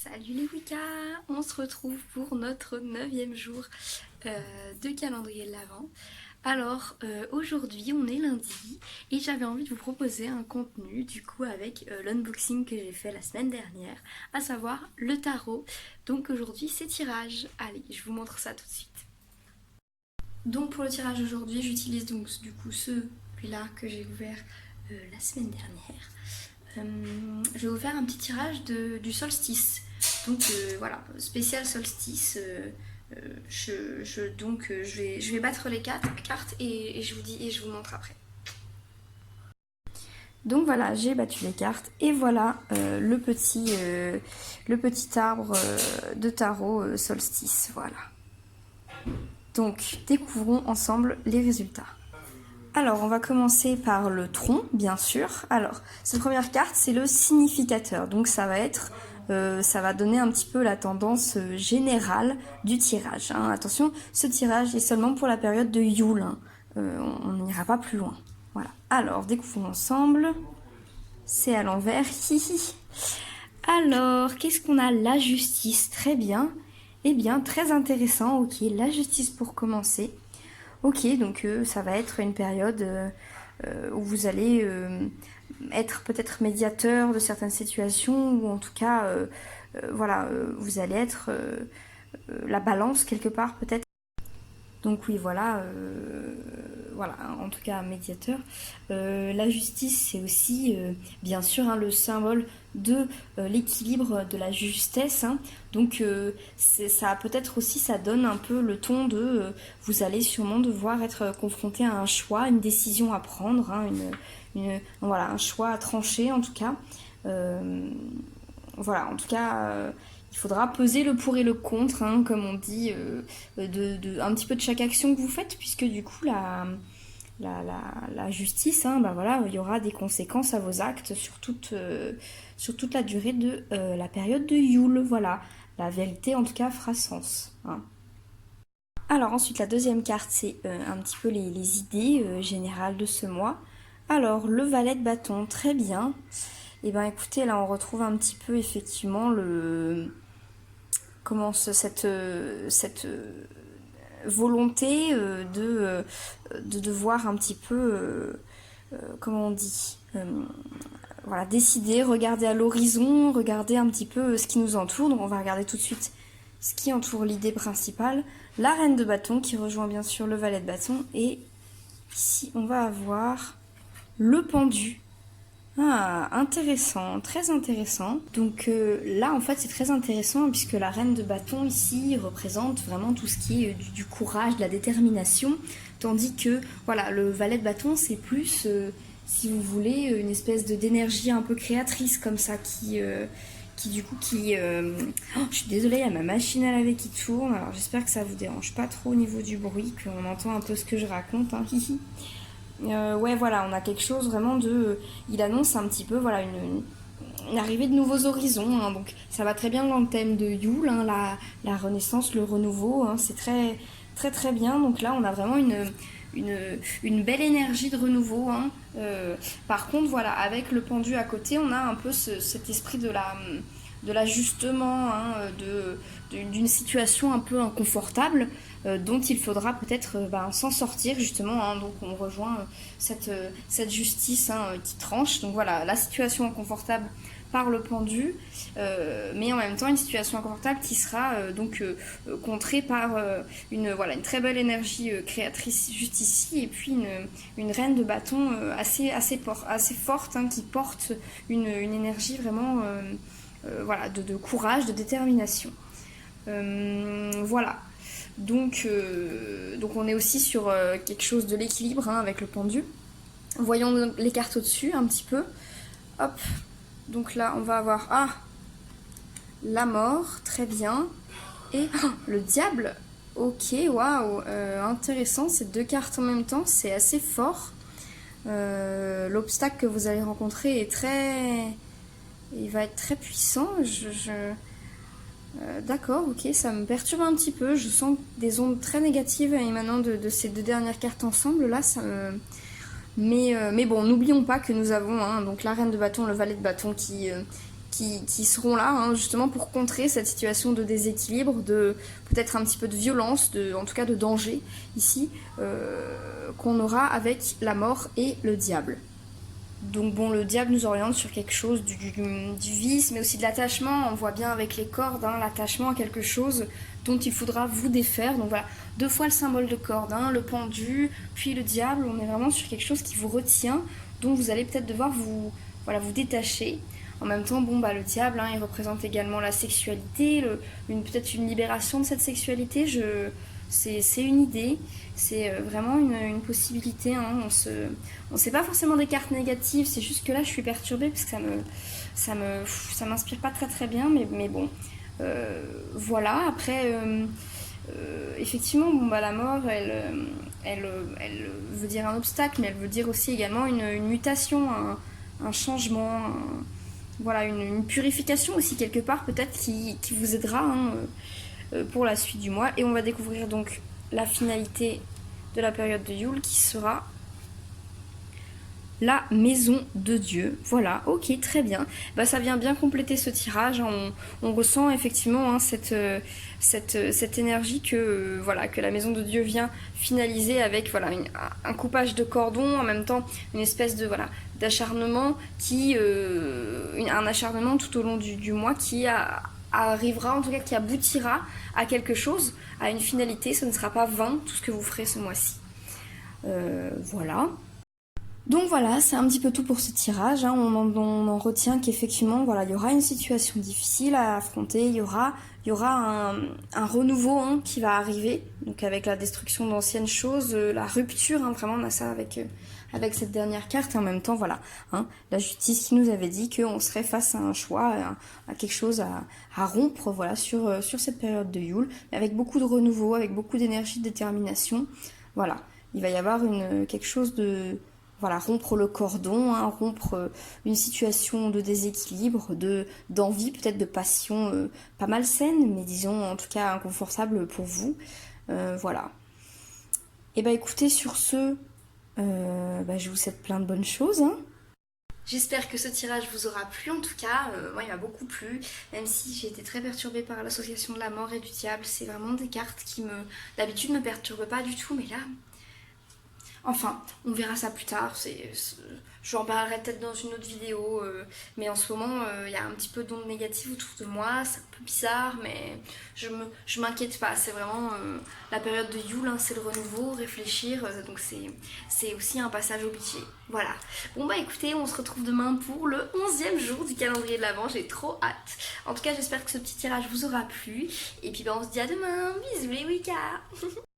Salut les Wicca! On se retrouve pour notre 9e jour de calendrier de l'Avent. Alors aujourd'hui on est lundi et j'avais envie de vous proposer un contenu du coup avec l'unboxing que j'ai fait la semaine dernière, à savoir le tarot. Donc aujourd'hui c'est tirage. Allez, je vous montre ça tout de suite. Donc pour le tirage aujourd'hui j'utilise donc du coup celui-là que j'ai ouvert la semaine dernière. Je vais vous faire un petit tirage du solstice. Donc voilà, spécial solstice. Je vais battre les cartes et je vous dis et je vous montre après. Donc voilà, j'ai battu les cartes et voilà le petit arbre de tarot solstice. Voilà. Donc découvrons ensemble les résultats. Alors, on va commencer par le tronc, bien sûr. Alors, cette première carte, c'est le significateur. Donc, ça va donner un petit peu la tendance générale du tirage. Hein. Attention, ce tirage est seulement pour la période de Yule. Hein. On n'ira pas plus loin. Voilà. Alors, découvrons ensemble. C'est à l'envers. Alors, qu'est-ce qu'on a? La justice. Très bien. Eh bien, très intéressant. Ok, la justice pour commencer. Ok, donc ça va être une période où vous allez être peut-être médiateur de certaines situations, ou en tout cas, voilà, vous allez être la balance quelque part peut-être. Donc oui, voilà, voilà, en tout cas médiateur. La justice, c'est aussi, bien sûr, hein, le symbole de l'équilibre, de la justesse. Hein. Donc ça peut-être aussi, ça donne un peu le ton de, vous allez sûrement devoir être confronté à un choix, une décision à prendre, hein, voilà, un choix à trancher en tout cas. Voilà, en tout cas, il faudra peser le pour et le contre, hein, comme on dit, un petit peu de chaque action que vous faites, puisque du coup, la justice, hein, bah voilà, il y aura des conséquences à vos actes sur toute la durée de la période de Yule. Voilà, la vérité, en tout cas, fera sens. Hein. Alors ensuite, la deuxième carte, c'est un petit peu les idées générales de ce mois. Alors, le valet de bâton, très bien. Et ben écoutez, là on retrouve un petit peu effectivement cette volonté de devoir un petit peu, comment on dit, voilà, décider, regarder à l'horizon, regarder un petit peu ce qui nous entoure. Donc on va regarder tout de suite ce qui entoure l'idée principale. La reine de bâton qui rejoint bien sûr le valet de bâton. Et ici on va avoir le pendu. Ah, intéressant, très intéressant. Donc là, en fait, c'est très intéressant puisque la reine de bâton ici représente vraiment tout ce qui est du courage, de la détermination, tandis que voilà, le valet de bâton, c'est plus, si vous voulez, une espèce d'énergie un peu créatrice comme ça qui Oh, je suis désolée, il y a ma machine à laver qui tourne. Alors j'espère que ça vous dérange pas trop au niveau du bruit, qu'on entend un peu ce que je raconte. Hein. Ouais, voilà, on a quelque chose vraiment de... Il annonce un petit peu, voilà, une arrivée de nouveaux horizons. Hein, donc ça va très bien dans le thème de Yule, hein, la renaissance, le renouveau. Hein, c'est très, très, très bien. Donc là, on a vraiment une belle énergie de renouveau. Hein. Par contre, voilà, avec le pendu à côté, on a un peu cet esprit de l'ajustement, hein, d'une situation un peu inconfortable dont il faudra peut-être s'en sortir justement. Hein. Donc on rejoint cette justice, hein, qui tranche. Donc voilà, la situation inconfortable par le pendu, mais en même temps une situation inconfortable qui sera contrée par une très belle énergie créatrice juste ici, et puis une reine de bâton assez forte, hein, qui porte une énergie vraiment voilà, de courage, de détermination. Voilà. Donc on est aussi sur quelque chose de l'équilibre, hein, avec le pendu. Voyons les cartes au-dessus un petit peu. Hop. Donc là, on va avoir la mort, très bien. Et le diable. Ok, waouh, intéressant. Ces deux cartes en même temps, c'est assez fort. L'obstacle que vous allez rencontrer est il va être très puissant. D'accord, ok, ça me perturbe un petit peu. Je sens des ondes très négatives émanant de ces deux dernières cartes ensemble. Là, mais bon, n'oublions pas que nous avons, hein, donc la reine de bâton, le valet de bâton qui seront là hein, justement pour contrer cette situation de déséquilibre, de peut-être un petit peu de violence, en tout cas de danger ici, qu'on aura avec la mort et le diable. Donc bon, le diable nous oriente sur quelque chose du vice, mais aussi de l'attachement. On voit bien avec les cordes, hein, l'attachement à quelque chose dont il faudra vous défaire. Donc voilà, 2 fois le symbole de corde, hein, le pendu, puis le diable. On est vraiment sur quelque chose qui vous retient, dont vous allez peut-être devoir vous détacher. En même temps, bon, bah, le diable, hein, il représente également la sexualité, peut-être une libération de cette sexualité. C'est une idée, c'est vraiment une possibilité. Hein. On sait pas forcément des cartes négatives, c'est juste que là je suis perturbée parce que ça m'inspire pas très très bien, mais bon. Voilà, après, effectivement, bon, bah, la mort, elle veut dire un obstacle, mais elle veut dire aussi également une mutation, un changement, voilà, une purification aussi quelque part peut-être qui vous aidera hein, pour la suite du mois. Et on va découvrir donc la finalité de la période de Yule qui sera la maison de Dieu. Voilà, ok, très bien. Bah, ça vient bien compléter ce tirage. On ressent effectivement hein, cette énergie que, voilà, que la maison de Dieu vient finaliser avec voilà, un coupage de cordon, en même temps une espèce de voilà, d'acharnement un acharnement tout au long du mois qui arrivera, en tout cas qui aboutira à quelque chose, à une finalité. Ce ne sera pas vain tout ce que vous ferez ce mois-ci. Voilà. Donc voilà, c'est un petit peu tout pour ce tirage. Hein. On en retient qu'effectivement, voilà, il y aura une situation difficile à affronter, il y aura un renouveau hein, qui va arriver, donc avec la destruction d'anciennes choses, la rupture, hein, vraiment on a ça avec cette dernière carte, et en même temps, voilà, hein, la justice qui nous avait dit qu'on serait face à un choix, à quelque chose à rompre, voilà, sur cette période de Yule, mais avec beaucoup de renouveau, avec beaucoup d'énergie, de détermination, voilà, il va y avoir quelque chose de... Voilà, rompre le cordon, hein, rompre une situation de déséquilibre, d'envie, peut-être de passion pas malsaine, mais disons en tout cas inconfortable pour vous. Voilà. Et bah écoutez, sur ce, je vous souhaite plein de bonnes choses. Hein. J'espère que ce tirage vous aura plu, en tout cas, moi il m'a beaucoup plu, même si j'ai été très perturbée par l'association de la mort et du diable, c'est vraiment des cartes qui d'habitude me perturbent pas du tout, mais là... Enfin, on verra ça plus tard, j'en parlerai peut-être dans une autre vidéo, mais en ce moment, il y a un petit peu d'ondes négatives autour de moi, c'est un peu bizarre, mais je m'inquiète pas, c'est vraiment la période de Yule, hein, c'est le renouveau, réfléchir, donc c'est aussi un passage obligé, voilà. Bon bah écoutez, on se retrouve demain pour le 11e jour du calendrier de l'Avent, j'ai trop hâte. En tout cas, j'espère que ce petit tirage vous aura plu, et puis bah on se dit à demain, bisous les Wicca.